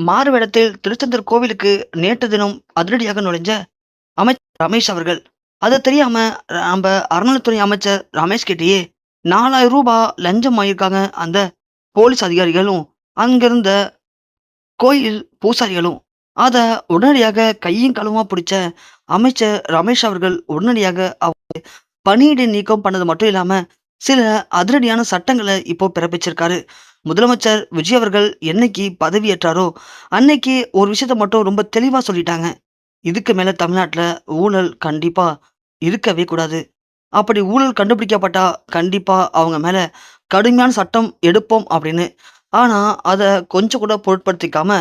மாறுவேடத்தில் திருச்செந்தூர் கோவிலுக்கு நேற்று தினம் அதிரடியாக நுழைஞ்ச அமைச்சர் ரமேஷ் அவர்கள். அது தெரியாம நம்ப அறநிலைத்துறை அமைச்சர் ரமேஷ் கிட்டயே ரூ. 4000 லஞ்சம் வாங்கியிருக்காங்க அந்த போலீஸ் அதிகாரிகளும், அங்கிருந்த கோயில் பூசாரிகளும். அத உடனடியாக கையும் களவுமா பிடிச்ச அமைச்சர் ரமேஷ் அவர்கள் உடனடியாக பணியிடை நீக்கம் பண்ணது மட்டும் இல்லாம, சில அதிரடியான சட்டங்கள இப்போ பிறப்பிச்சிருக்காரு. முதலமைச்சர் விஜய் அவர்கள் என்னைக்கு பதவியேற்றாரோ, அன்னைக்கு ஒரு விஷயத்த மட்டும் ரொம்ப தெளிவா சொல்லிட்டாங்க. இதுக்கு மேல தமிழ்நாட்டுல ஊழல் கண்டிப்பா இருக்கவே கூடாது. அப்படி ஊழல் கண்டுபிடிக்கப்பட்டா, கண்டிப்பா அவங்க மேல கடுமையான சட்டம் எடுப்போம் அப்படின்னு. ஆனா, அத கொஞ்சம் கூட பொருட்படுத்திக்காம,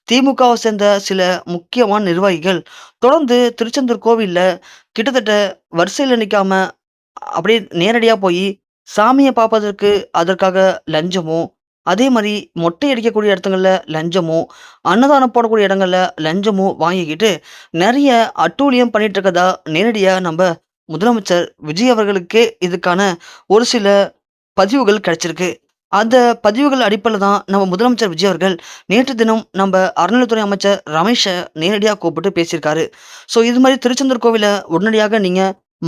திமுகவை சேர்ந்த சில முக்கியமான நிர்வாகிகள் தொடர்ந்து திருச்செந்தூர் கோவில்ல கிட்டத்தட்ட வரிசையில நிக்காம அப்படியே நேரடியா போயி, சாமிய பார்ப்பதற்கு அதற்காக லஞ்சமும், அதே மாரி மொட்டை அடிக்கக்கூடிய இடத்துங்கள்ல லஞ்சமும், அன்னதானம் போடக்கூடிய இடங்கள்ல லஞ்சமும் வாங்கிக்கிட்டு, நெறைய அட்டூழியம் பண்ணிட்டு இருக்கதா நேரடியா நம்ப முதலமைச்சர் விஜய் அவர்களுக்கே இதுக்கான ஒரு சில பதிவுகள் கிடைச்சிருக்கு. அந்த பதிவுகள் அடிப்படையில தான் நம்ம முதலமைச்சர் விஜய் அவர்கள் நேற்று தினம் நம்ப அறநிலைத்துறை அமைச்சர் ரமேஷ நேரடியா கூப்பிட்டு பேசியிருக்காரு. ஸோ இது மாரி திருச்செந்தூர் கோவில உடனடியாக நீங்க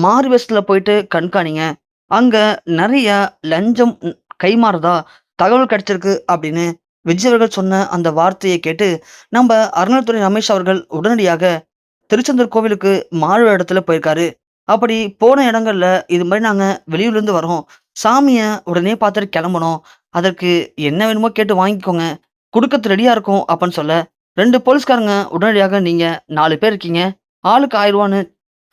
மாறு வேஷத்துல போயிட்டு கண்காணிங்க. அங்க நெறைய லஞ்சம் கைமாறுதா தகவல் கிடைச்சிருக்கு அப்படின்னு விஜய் அவர்கள் சொன்ன அந்த வார்த்தைய கேட்டு, நம்ப அறநிலைத்துறை ரமேஷ் அவர்கள் உடனடியாக திருச்செந்தூர் கோவிலுக்கு மாறு இடத்துல போயிருக்காரு. அப்படி போன இடங்கள்ல இது மாரி நாங்க வெளியூர்லேருந்து வரோம். சாமிய உடனே பார்த்துட்டு கிளம்பணும். அதற்கு என்ன வேணுமோ கேட்டு வாங்கிக்கோங்க. குடுக்கறதுக்கு ரெடியா இருக்கோம் அப்பன்னு சொல்ல, 2 போலீஸ்காரங்க உடனடியாக நீங்க 4 பேர் இருக்கீங்க. ஆளுக்கு ரூ. 1000ன்னு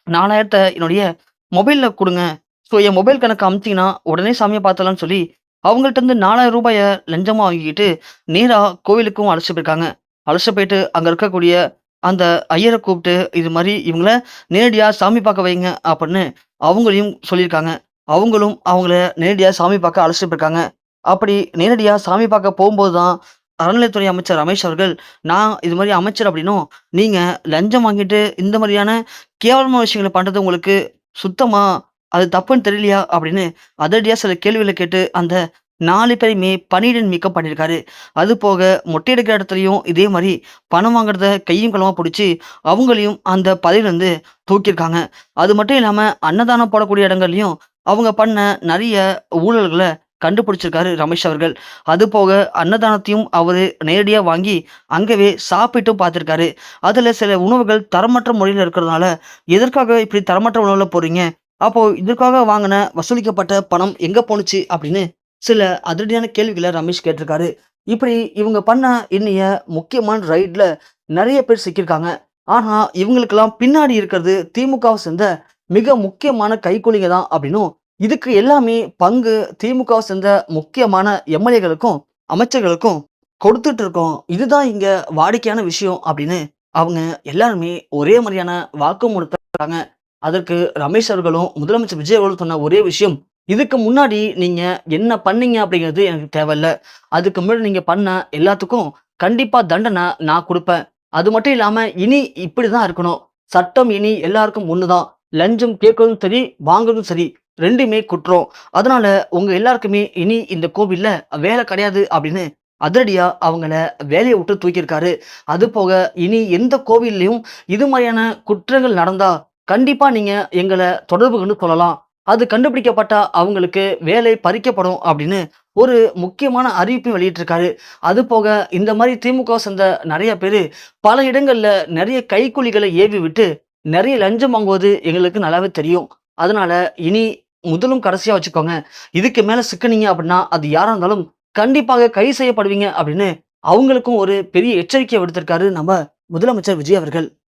4000த்த என்னுடைய மொபைல்ல குடுங்க. ஸோ என் மொபைல் கணக்கு அமுத்திங்கன்னா, உடனே சாமிய பார்த்துடலாம்ன்னு சொல்லி, அவங்கள்ட்டருந்து ரூ. 4000 லஞ்சமா வாங்கிக்கிட்டு, நேரா கோவிலுக்கும் அழைச்சிட்டு போயிருக்காங்க. அழைச்சிட்டு போயிட்டு அங்க இருக்கக்கூடிய அந்த ஐயர கூப்பிட்டு, இது மாரி இவங்கள நேரடியா சாமி பார்க்க வைங்க அப்படின்னு அவங்களையும் சொல்லியிருக்காங்க. அவங்களும் அவங்கள நேரடியா சாமி பார்க்க அழைச்சிட்டு போயிருக்காங்க. அப்படி நேரடியா சாமி பார்க்க போம்போது தான், அறநிலைத்துறை அமைச்சர் ரமேஷ் அவர்கள், நான் இது மாரி அமைச்சர் அப்படின்னும், நீங்க லஞ்சம் வாங்கிட்டு இந்த மாரியான கேவலமான விஷயங்கள பண்றது உங்களுக்கு சுத்தமா அது தப்புன்னு தெரியலையா? அப்படின்னு அதிரடியா சில கேள்விகள கேட்டு, அந்த 4 பேரையுமே பணியிடை நீக்கம் பண்ணியிருக்காரு. அதுபோக மொட்டை அடிக்கிற இடத்துலயும் இதே மாரி பணம் வாங்குறத கையும் களவுமா புடிச்சு, அவங்களையும் அந்த பதவியிலருந்து தூக்கியிருக்காங்க. அது மட்டும் இல்லாம அன்னதானம் போடக்கூடிய இடங்கள்லயும் அவங்க பண்ண நெறைய ஊழல்கள கண்டுபிடிச்சிருக்காரு ரமேஷ் அவர்கள். அதுபோக அன்னதானத்தையும் அவரு நேரடியா வாங்கி அங்கவே சாப்பிட்டும் பார்த்திருக்காரு. அதுல சில உணவுகள் தரமற்ற முறையில இருக்கிறதுனால, எதற்காக இப்படி தரமற்ற உணவுல போடுறீங்க? அப்போ இதற்காக வாங்குன வசூலிக்கப்பட்ட பணம் எங்க போணுச்சு? அப்படின்னு சில அதிரடியான கேள்விகள ரமேஷ் கேட்டிருக்காரு. இப்படி இவங்க பண்ண இன்னிய முக்கியமான ரைட்ல நெறைய பேர் சிக்கியிருக்காங்க. ஆனா, இவங்களுக்கெல்லாம் பின்னாடி இருக்கிறது திமுகவ சேர்ந்த மிக முக்கியமான கைக்கூலிங்க தான் அப்படின்னும், இதுக்கு எல்லாமே பங்கு திமுகவ சேர்ந்த முக்கியமான எம்எல்ஏக்களுக்கும், அமைச்சர்களுக்கும் கொடுத்துட்டு இருக்கோம். இதுதான் இங்க வாடிக்கையான விஷயம் அப்படின்னு அவங்க எல்லாருமே ஒரே மாரியான வாக்குமூலத்த தராங்க. அதற்கு ரமேஷ் அவர்களும், முதலமைச்சர் விஜய் அவர்களும் சொன்ன ஒரே விஷயம், இதுக்கு முன்னாடி நீங்க என்ன பண்ணீங்க அப்படிங்கிறது எனக்கு தேவையில்ல. அதுக்கு முன்னாடி நீங்க பண்ண எல்லாத்துக்கும் கண்டிப்பா தண்டனை நான் குடுப்பேன். அது மட்டும் இல்லாம இனி இப்படிதான் இருக்கணும். சட்டம் இனி எல்லாருக்கும் ஒண்ணுதான். லஞ்சம் கேட்கறதும் சரி, வாங்குறதும் சரி 2மே குற்றம். அதனால உங்க எல்லாருக்குமே இனி இந்த கோவில்ல வேலை கிடையாது அப்படின்னு அதிரடியா அவங்கள வேலைய விட்டு தூக்கியிருக்காரு. அதுபோக இனி எந்த கோவில்லயும் இது மாரியான குற்றங்கள் நடந்தா கண்டிப்பா நீங்க எங்கள தொடர்பு கொண்டு சொல்லலாம். அது கண்டுபிடிக்கப்பட்டா அவங்களுக்கு வேலை பறிக்கப்படும் அப்படின்னு ஒரு முக்கியமான அறிவிப்பையும் வெளியிட்டிருக்காரு. அதுபோக இந்த மாரி திமுகவ சேர்ந்த நெறைய பேரு பல இடங்கள்ல நெறைய கைக்கூலிகள ஏவி விட்டு நெறைய லஞ்சம் வாங்குவது எங்களுக்கு நல்லாவே தெரியும். அதனால இனி முதலும் கடைசியா வச்சுக்கோங்க. இதுக்கு மேல சிக்குனீங்க அப்படின்னா, அது யாரா இருந்தாலும் கண்டிப்பாக கைது செய்யப்படுவீங்க அப்படின்னு அவங்களுக்கும் ஒரு பெரிய எச்சரிக்கைய விடுத்திருக்காரு நம்ம முதலமைச்சர் விஜய் அவர்கள்.